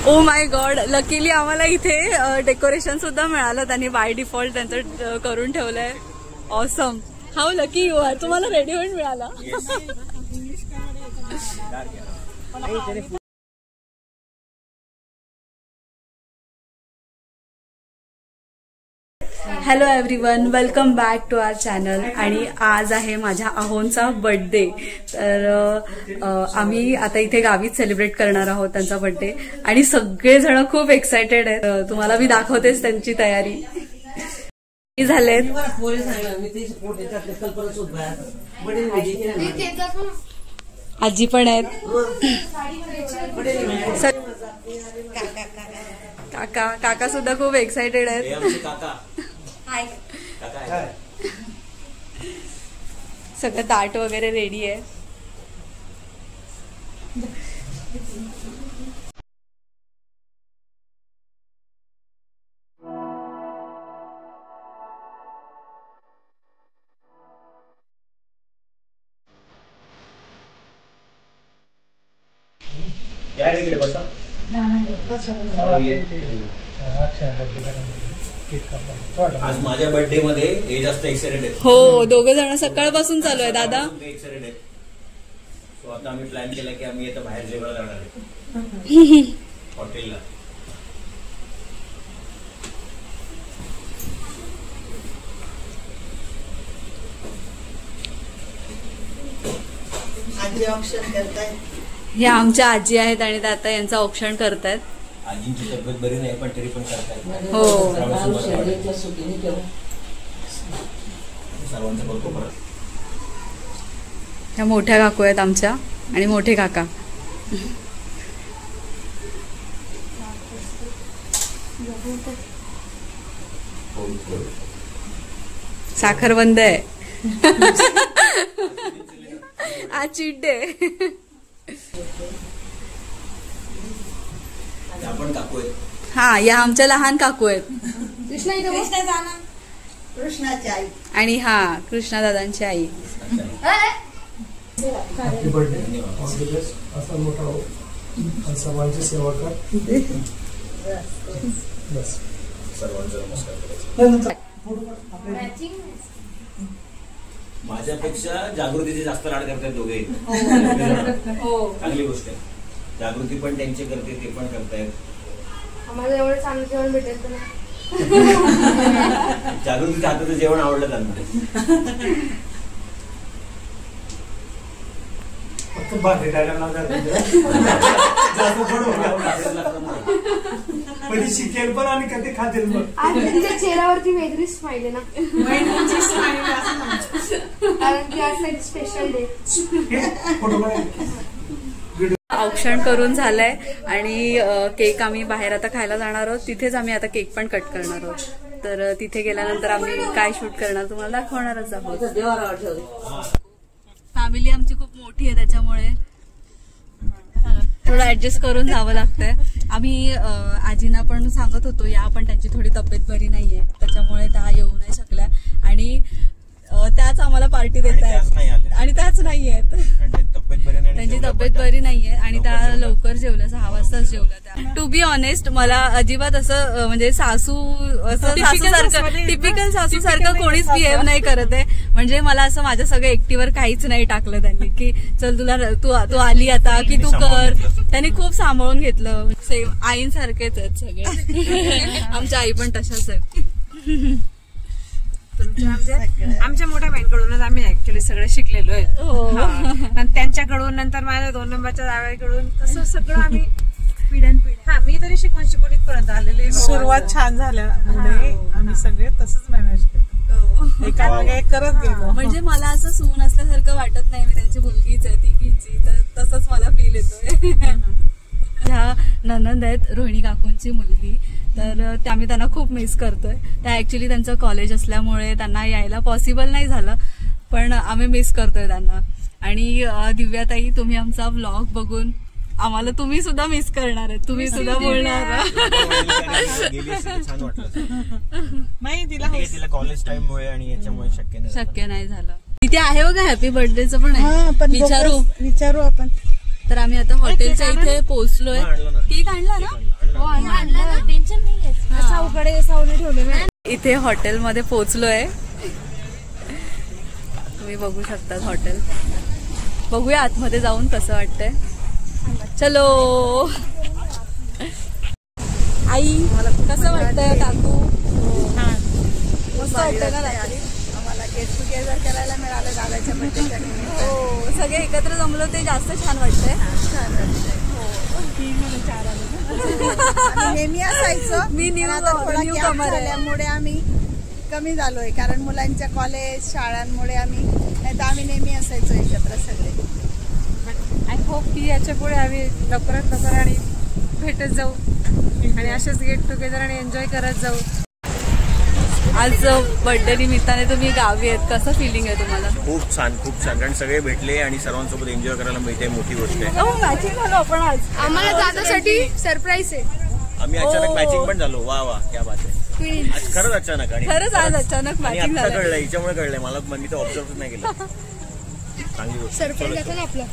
Oh my God, luckily आम्हाला इथे decoration सुद्धा मिळालं. त्यांनी बाय डिफॉल्ट त्यांचं करून ठेवलंय. Awesome. How lucky you are. तुम्हाला रेडीमेड मिळाला. Hello everyone, welcome back to our channel. आणि आज आहे माझ्या अहोंचा बर्थडे. तर आम्ही आता इथे गावीच सेलिब्रेट करणार आहोत त्यांचा बर्थडे. आणि सगळेजण खूप एक्सायटेड आहेत. तुम्हाला मी दाखवतेच त्यांची तयारी झालेत. आजी पण आहेत. काका सुद्धा खूप एक्सायटेड आहेत. सगळं ताट वगैरे रेडी आहे. आज माझ्या बर्थडे मध्ये हे जास्त एक्साइटेड आहेत. हो, दोघे जण सकाळपासून चालू आहे. दादा एक्साइटेड आहेत. सो आता आम्ही प्लॅन केला की आम्ही आता बाहेर जेवायला जाणार आहे हॉटेलला. आजी ऑप्शन करताय. हे आमच्या आजी आहेत आणि ते आता यांचं ऑप्शन करतायत. आजींची तब्येत बरी नाही पण तरी पण करतायत. हो, सर्वांचं बघतो परत. ह्या मोठ्या काकू आहेत आमच्या आणि मोठे काका. साखर बंद आहे. आज चीट डे. आपण काकू आहेत. हा, या आमच्या लहान काकू आहेत. कृष्णाची आई. आणि हा कृष्णा दादांची आई. Happy birthday. असा मोठा हो, सर्वांची सेवा कर. बस सर्वांचा नमस्कार. माझ्यापेक्षा जागृतीचे जास्त लाड करतात दोघे. चांगली गोष्ट आहे. जागृती पण त्यांची करते, ते पण करतायत. आम्हाला एवढं चांगलं जेवण भेटेल तर जागृतीच्या हाताचं जेवण आवडलं त्यांना. फक्त बाकी कधी शिकेल पण आणि कधी खातील पण. तिच्या चेहऱ्यावरती वेगळी स्माइल आहे ना, कारण की आज स्पेशल डे. औक्षण करून झालंय आणि केक आम्ही बाहेर आता खायला जाणार आहोत. तिथेच आम्ही आता केक पण कट करणार आहोत. तर तिथे गेल्यानंतर आम्ही काय शूट करणार तुम्हाला दाखवणारच आहोत. फॅमिली आमची खूप मोठी आहे त्याच्यामुळे थोडं ऍडजस्ट करून जावं लागतंय. आम्ही आजींना पण सांगत होतो या, पण त्यांची थोडी तब्येत बरी नाहीये त्याच्यामुळे त्या येऊ नाही शकल्या. आणि त्याच आम्हाला पार्टी देत आहेत आणि त्याच नाही आहेत. त्यांची तब्येत बरी नाहीये आणि त्या लवकर जेवल्या, 6 वाजताच जेवल्या त्या. टू बी ऑनेस्ट, मला अजिबात असं म्हणजे सासू सारखं टिपिकल सासू सारखं कोणीच बिहेव नाही करत आहे. म्हणजे मला असं माझ्या सगळं एकटीवर काहीच नाही टाकलं त्यांनी की चल तुला तू आली आता की तू कर. त्यांनी खूप सांभाळून घेतलं. सेम आईंसारखेच आहेत सगळे. आमच्या आई पण तशाच आहेत. आमच्या मोठ्या बहिणीकडूनच आम्ही ऍक्च्युली सगळं शिकलेलो आहे. त्यांच्याकडून नंतर माझ्या 2 नंबरच्या जावेकडून तसं सगळं आम्ही पिढ्यानपिढ्या. मी तरी शिकून इथपर्यंत आलेले. सुरुवात छान झाल्या. आम्ही सगळे तसंच मॅनेज केलं, एकामागे एक करत गेलो. म्हणजे मला असं सून असल्यासारखं वाटत नाही. मी त्यांची मुलगीच आहे, तिघींची. तर तसंच मला फील येतोय. ह्या ननंद आहेत रोहिणी काकूंची मुलगी. तर आम्ही त्यांना खूप मिस करतोय. त्या ऍक्च्युली त्यांचं कॉलेज असल्यामुळे त्यांना यायला पॉसिबल नाही झालं, पण आम्ही मिस करतोय त्यांना. आणि दिव्याताई, तुम्ही आमचा व्लॉग बघून आम्हाला तुम्ही सुद्धा मिस करणार आहे. तुम्ही सुद्धा बोलणार नाही. तिला कॉलेज टाइम मुळे आणि याच्यामुळे शक्य नाही झालं. तिथे आहे बघा हॅपी बर्थडेचं पण आहे. विचारू आपण. तर आम्ही आता हॉटेलच्या इथे पोहोचलोय. केक आणला ना. इथे हॉटेलमध्ये पोहोचलोय, तुम्ही बघू शकता हॉटेल. बघूया आतमध्ये जाऊन कसं वाटतंय. चलो. आई कसं वाटतंय काकू? मस्त वाटतंय ना रात्री. आम्हाला गेट टुगेदर करायला मिळालं दादाच्या बर्थडेच्या निमित्त. हो, सगळे एकत्र जमलो ते जास्त छान वाटतंय. आम्ही नेहमी असायचो. मी पण आता थोडा न्यू gap कमर आहे. झाल्यामुळे आम्ही कमी झालोय, कारण मुलांच्या कॉलेज शाळांमुळे आम्ही, नाही तर आम्ही नेहमी असायचो एकत्र सगळे. आय होप की याच्या पुढे आम्ही लवकरात लवकर आणि भेटत जाऊ आणि असेच गेट टुगेदर आणि एन्जॉय करत जाऊ. आज बर्थडे निमित्ताने तुम्ही गावी आहेत, कसं फिलिंग आहे तुम्हाला? खूप छान कारण सगळे भेटले आणि सर्वांसोबत एन्जॉय करायला मिळते, मोठी गोष्ट आहे. मॅचिंग झालो आपण आज. आम्हाला दादासाठी सरप्राईज आहे. आम्ही अचानक मॅचिंग पण झालो. वा वा, क्या बात आहे. आज खरंच अचानक. आणि खरंच आज अचानक आणि मॅचिंग आता झालं. कळलं, हिच्यामुळे कळलंय मला. मी तर ऑब्झर्व नाही केलं. चांगली गोष्ट. सरप्राईज आहे ना आपलं.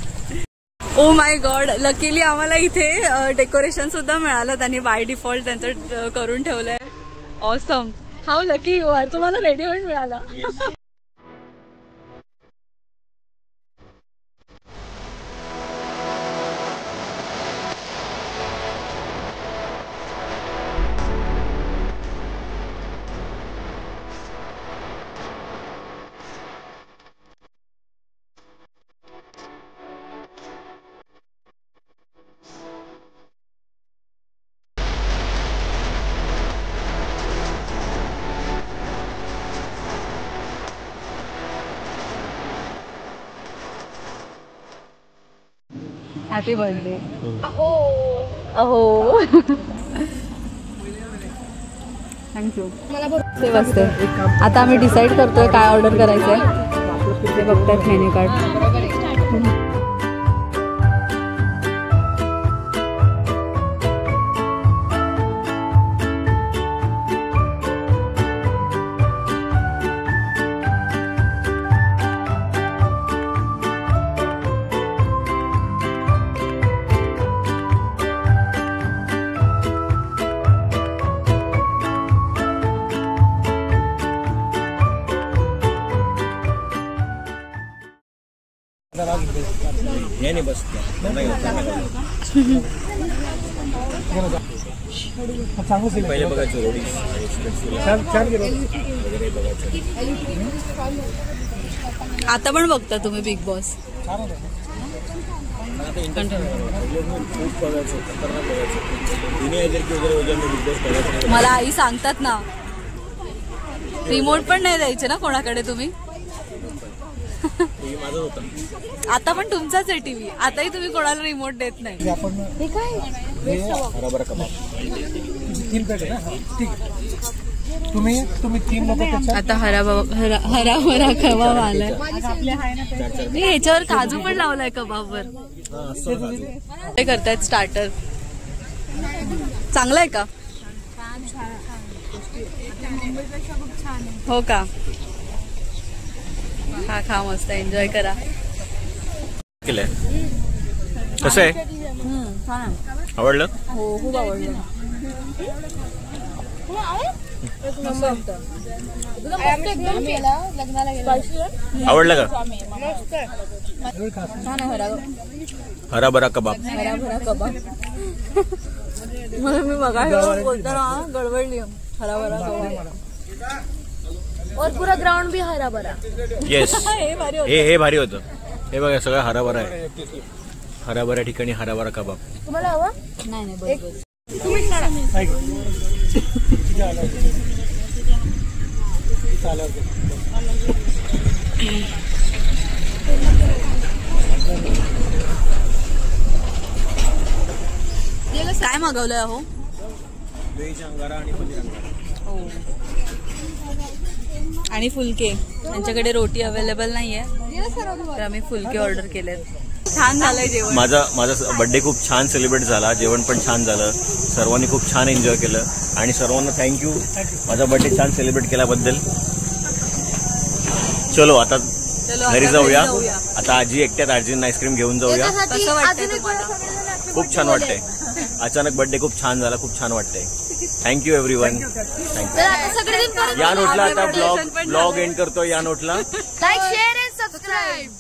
ओ माय गॉड, लकीली आम्हाला इथे डेकोरेशन सुद्धा मिळालं. त्यांनी बाय डिफॉल्ट त्यांचं करून ठेवलंय. Awesome. How lucky you are. तुम्हाला रेडीमेड मिळाला. Happy birthday. अहो थँक्यू. ते वाजते. आता आम्ही डिसाईड करतोय काय ऑर्डर करायचंय. ते बघतात मेन्यू कार्ड. नाही बस पहिले बघायचं रोडीज वगैरे बघायचं. आता पण बघता तुम्ही बिग बॉस? आता खूप बघायचं, खतरनाक बघायचं. दुनिया वगैरे बिग बॉस बघायचं. मला आई सांगतात ना, रिमोट पण नाही द्यायचे ना कोणाकडे तुम्ही. माझं होतं. आता पण तुमचाच आहे टीव्ही. आताही तुम्ही कोणाला रिमोट देत नाही. हराभरा कबाब 3 प्लेट आहे ना. ठीक आहे. तुम्ही 3 लोक. आता हराभरा कबाब आलाय. ह्याच्यावर काजू पण लावलाय कबाबवर. ते करतायत स्टार्टर. चांगलं आहे का? हो का? खा मस्त एन्जॉय करा. केलंय. कसं आहे? आवडलं? हो खूप आवडलं. आवडलं का? हराभरा कबाब. हराभरा कबाब. मी बघा बोलताना गडबडली. हराभरा कबाब और पूरा ग्राउंड भी हरा भरा. येस. हे भारी होतं. हे बघा सगळं हराभरा आहे. हराभरा ठिकाणी हराभरा कबाब. तुम्हाला हवा? नाही बरोबर. काय मागवलंय अहो? दहीच्या अंगारा आणि पनीर अंगारा. हो. आणि फुलके. त्यांच्याकडे रोटी अवेलेबल नाहीये तर आम्ही फुलके ऑर्डर केलेत. छान झालंय जेवण. माझा बर्थडे खूप छान सेलिब्रेट झाला. जेवण पण छान झालं. सर्वांनी खूप छान एन्जॉय केलं आणि सर्वांना थँक्यू माझा बर्थडे छान सेलिब्रेट केल्याबद्दल. चलो आता घरी जाऊया. आता आजी एकट्यात आजींना आईस्क्रीम घेऊन जाऊया. कसं वाटतंय तुम्हाला? खूप छान वाटतंय. अचानक बर्थडे खूप छान झाला. खूप छान वाटतंय. Thank you everyone. तर आता सगळेजण परत या नोटला आता ब्लॉग एंड करतो. या नोटला लाईक शेअर अँड सबस्क्राईब.